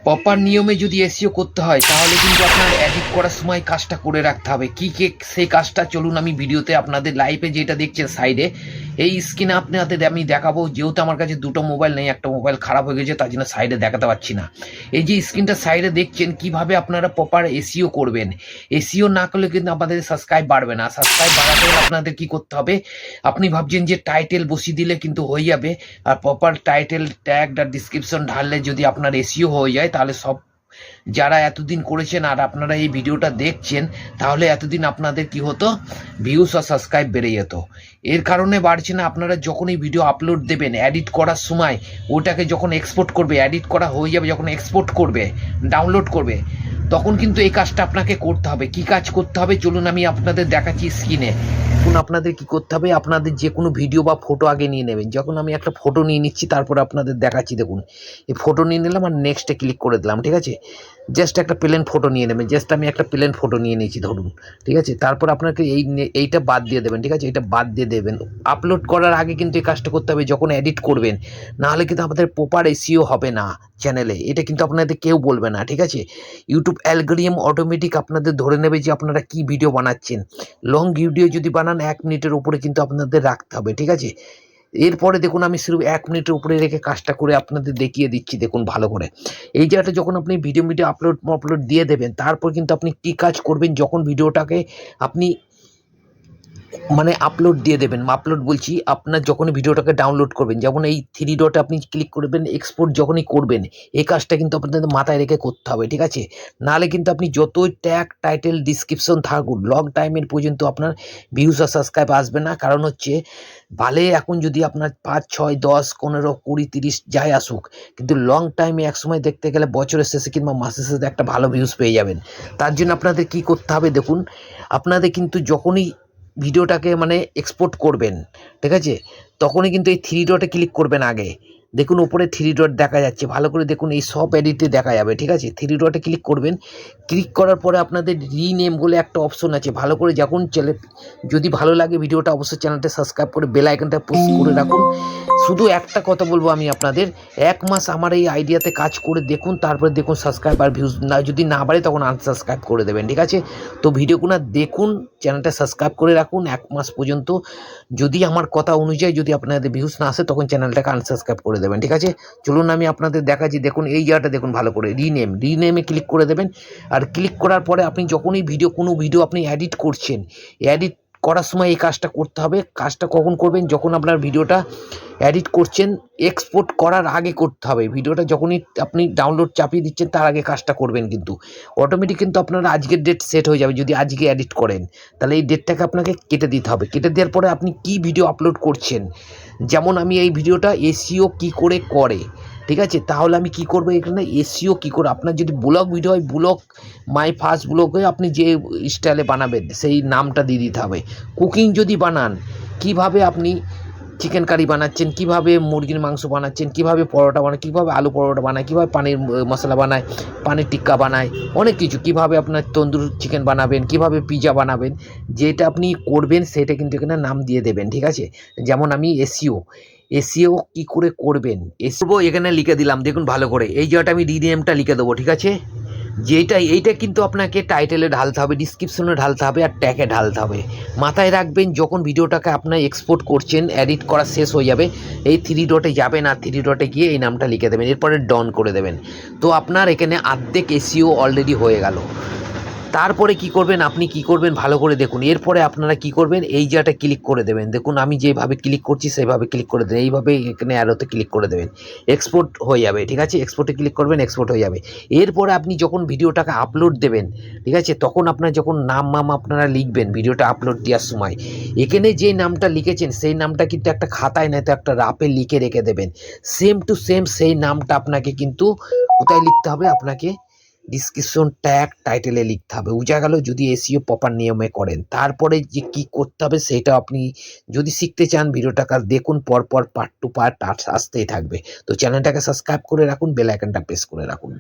Proper নিয়মে যদি SEO করতে হয় তাহলে কিন্তু আপনার এডিট করার সময় কাজটা করে রাখতে হবে। কি সেই কাজটা চলুন আমি ভিডিওতে আপনাদের লাইভে যেটা দেখছেন সাইডে এই স্ক্রিনে আপনাদের আমি দেখাবো। যেহেতু আমার কাছে দুটো মোবাইল নেই, একটা মোবাইল খারাপ হয়ে গেছে, তার জন্য সাইডে দেখাতে পারছি না। এই যে স্ক্রিনটা সাইডে দেখছেন কিভাবে আপনারা প্রপার এসইও করবেন। এসইও না করলে কিন্তু আপনাদের সাবস্ক্রাইব বাড়বে না। সাবস্ক্রাইব বাড়াতে হলে আপনাদের কি করতে হবে, আপনি ভাবছেন যে টাইটেল বসিয়ে দিলে কিন্তু হয়ে যাবে, আর প্রপার টাইটেল ট্যাগ আর ডিসক্রিপশন ঢাললে যদি আপনার এসইও হয়ে যায় তাহলে সব যারা এতদিন করেছেন আর আপনারা এই ভিডিওটা দেখছেন তাহলে এতদিন আপনাদের কি হতো, ভিউস আর সাবস্ক্রাইব বেড়ে যেত। এর কারণে বাড়ছে না, আপনারা যখন এই ভিডিও আপলোড দেবেন এডিট করার সময় ওটাকে যখন এক্সপোর্ট করবে, এডিট করা হয়ে যাবে যখন এক্সপোর্ট করবে, ডাউনলোড করবে, তখন কিন্তু এই কাজটা আপনাকে করতে হবে। কি কাজ করতে হবে চলুন আমি আপনাদের দেখাচ্ছি স্ক্রিনে। এখন আপনাদের কি করতে হবে, আপনাদের যে কোনো ভিডিও বা ফটো আগে নিয়ে নেবেন। যখন আমি একটা ফটো নিয়ে নিচ্ছি তারপরে আপনাদের দেখাচ্ছি। দেখুন এই ফটো নিয়ে নিলাম আর নেক্সটে ক্লিক করে দিলাম, ঠিক আছে। জাস্ট একটা প্লেন ফটো নিয়ে নেবেন। জাস্ট আমি একটা প্লেন ফটো নিয়ে নিয়েছি ধরুন, ঠিক আছে। তারপর আপনাকে এইটা বাদ দিয়ে দেবেন, ঠিক আছে, এটা বাদ দিয়ে দেবেন। আপলোড করার আগে কিন্তু এই কাজটা করতে হবে যখন এডিট করবেন, নাহলে কিন্তু আমাদের প্রপার এসইও হবে না চ্যানেলে। এটা কিন্তু আপনাদের কেউ বলবে না, ঠিক আছে। ইউটিউব অ্যালগরিদম অটোমেটিক আপনাদের ধরে নেবে যে আপনারা কি ভিডিও বানাচ্ছেন। লং ভিডিও যদি বানান 1 মিনিটের উপরে কিন্তু আপনাদের রাখতে হবে, ঠিক আছে। এরপরে দেখুন আমি শুধু 1 মিনিটের উপরে রেখে কাজটা করে আপনাদের দেখিয়ে দিচ্ছি। দেখুন ভালো করে এই জায়গাটা যখন আপনি ভিডিও আপলোড দিয়ে দেবেন, তারপর কিন্তু আপনি কি কাজ করবেন, যখন ভিডিওটাকে আপনি মানে আপলোড দিয়ে দেবেন, আপলোড বলছি আপনার যখন ভিডিওটাকে ডাউনলোড করবেন, যেমন এই 3 ডটে আপনি ক্লিক করবেন, এক্সপোর্ট যখনই করবেন এই কাজটা কিন্তু আপনাদের মাথায় রেখে করতে হবে, ঠিক আছে। নাহলে কিন্তু আপনি যতই ট্যাগ টাইটেল ডিসক্রিপশন থাকুন লং টাইমের পর্যন্ত আপনার ভিউজ আর সাবস্ক্রাইব আসবে না। কারণ হচ্ছে ভালে এখন যদি আপনার 5, 6, 10, 15, 20, 30 যাই আসুক, কিন্তু লং টাইমে একসময় দেখতে গেলে বছরের শেষে কিংবা মাসের শেষে একটা ভালো ভিউজ পেয়ে যাবেন। তার জন্য আপনাদের কি করতে হবে দেখুন, আপনাদের কিন্তু যখনই ভিডিওটাকে মানে এক্সপোর্ট করবেন, ঠিক আছে, তখনই কিন্তু এই 3 ডটে ক্লিক করবেন আগে। দেখুন উপরে 3 ডট দেখা যাচ্ছে, ভালো করে দেখুন, এই সব এডিটে দেখা যাবে, ঠিক আছে। 3 ডটে ক্লিক করবেন। ক্লিক করার পরে আপনাদের রিনেম বলে একটা অপশন আছে, ভালো করে যখন যদি ভালো লাগে ভিডিওটা অবশ্যই চ্যানেলটা সাবস্ক্রাইব করে বেল আইকনটা প্রেস করে রাখুন। শুধু একটা কথা বলবো আমি আপনাদের, 1 মাস আমার এই আইডিয়াতে কাজ করে দেখুন, তারপরে দেখুন সাবস্ক্রাইব আর ভিউজ না যদি না বাড়ে তখন আনসাবস্ক্রাইব করে দেবেন, ঠিক আছে। তো ভিডিওগুলো দেখুন, চ্যানেলটা সাবস্ক্রাইব করে রাখুন 1 মাস পর্যন্ত। যদি আমার কথা অনুযায়ী যদি আপনাদের ভিউজ না আসে তখন চ্যানেলটাকে আনসাবস্ক্রাইব করে দেবেন, ঠিক আছে। চলুন আমি আপনাদের দেখাচ্ছি। দেখুন এই জায়গাটা দেখুন ভালো করে, রিনেমে ক্লিক করে দেবেন। আর ক্লিক করার পরে আপনি যখনই কোনো ভিডিও আপনি এডিট করছেন, এডিট করার সময় এই কাজটা করতে হবে। কাজটা কখন করবেন, যখন আপনার ভিডিওটা এডিট করছেন এক্সপোর্ট করার আগে করতে হবে। ভিডিওটা যখনই আপনি ডাউনলোড চাপিয়ে দিচ্ছেন তার আগে কাজটা করবেন, কিন্তু অটোমেটিক কিন্তু আপনার আজকের ডেট সেট হয়ে যাবে। যদি আজকে এডিট করেন তাহলে এই ডেটটাকে আপনাকে কেটে দিতে হবে। কেটে দেওয়ার পরে আপনি কি ভিডিও আপলোড করছেন, যেমন আমি এই ভিডিওটা এসইও কি করে করে, ঠিক আছে। তাহলে আমি কি করব এখানে, এসইও কি করে, আপনার যদি ব্লগ ভিডিও হয় ব্লগ মাই ফার্স্ট ব্লগ হয়ে আপনি যে স্টাইলে বানাবেন সেই নামটা দিয়ে দিতে হবে। কুকিং যদি বানান, কিভাবে আপনি চিকেন কারি বানাচ্ছেন, কিভাবে মুরগির মাংস বানাচ্ছেন, কিভাবে পরোটা বানায়, কিভাবে আলু পরোটা বানায়, কিভাবে পানির মশলা বানায়, পানির টিক্কা বানায়, অনেক কিছু, কিভাবে আপনার তন্দুর চিকেন বানাবেন, কিভাবে পিজা বানাবেন, যেটা আপনি করবেন সেটা কিন্তু এখানে নাম দিয়ে দেবেন, ঠিক আছে। যেমন আমি এসইও কি করে করবেন এসইও এখানে লিখে দিলাম। দেখুন ভালো করে এই জায়গাটা আমি রিনেমটা লিখে দেবো, ঠিক আছে। এইটা কিন্তু আপনাকে টাইটেলে ঢালতে হবে, ডিসক্রিপশনে ঢালতে হবে আর ট্যাগে ঢালতে হবে। মাথায় রাখবেন যখন ভিডিওটাকে আপনার এক্সপোর্ট করছেন, এডিট করা শেষ হয়ে যাবে, এই 3 ডটে যাবেন আর 3 ডটে গিয়ে এই নামটা লিখে দেবেন, এরপরে ডন করে দেবেন। তো আপনার এখানে অর্ধেক এসইও অলরেডি হয়ে গেল। তারপরে কি করবেন, আপনি কি করবেন ভালো করে দেখুন। এরপরে আপনারা কি করবেন, এই জায়গাটা ক্লিক করে দেবেন। দেখুন আমি যেভাবে ক্লিক করছি সেভাবে ক্লিক করে দেবেন, এইভাবে এখানে অ্যারোতে ক্লিক করে দেবেন, এক্সপোর্ট হয়ে যাবে, ঠিক আছে। এক্সপোর্টে ক্লিক করবেন, এক্সপোর্ট হয়ে যাবে। এরপরে আপনি যখন ভিডিওটাকে আপলোড দেবেন, ঠিক আছে, তখন আপনার যখন নাম আপনারা লিখবেন ভিডিওটা আপলোড দেওয়ার সময়, এখানে যে নামটা লিখেছেন সেই নামটা কিন্তু একটা খাতায় নয়তো একটা রাপে লিখে রেখে দেবেন। সেম টু সেম সেই নামটা আপনাকে কিন্তু কোথায় লিখতে হবে, আপনাকে ডিসক্রিপশন ট্যাগ টাইটেলে লিখতে হবে। বুঝা গেল, যদি এসইও প্রপার নিয়মে করেন। তারপরে যে কি করতে হবে সেটা আপনি যদি শিখতে চান ভিডিওটাকে দেখুন, পরপর পার্ট টু পার্ট আসতেই থাকবে। তো চ্যানেলটাকে সাবস্ক্রাইব করে রাখুন, বেল আইকনটা প্রেস করে রাখুন।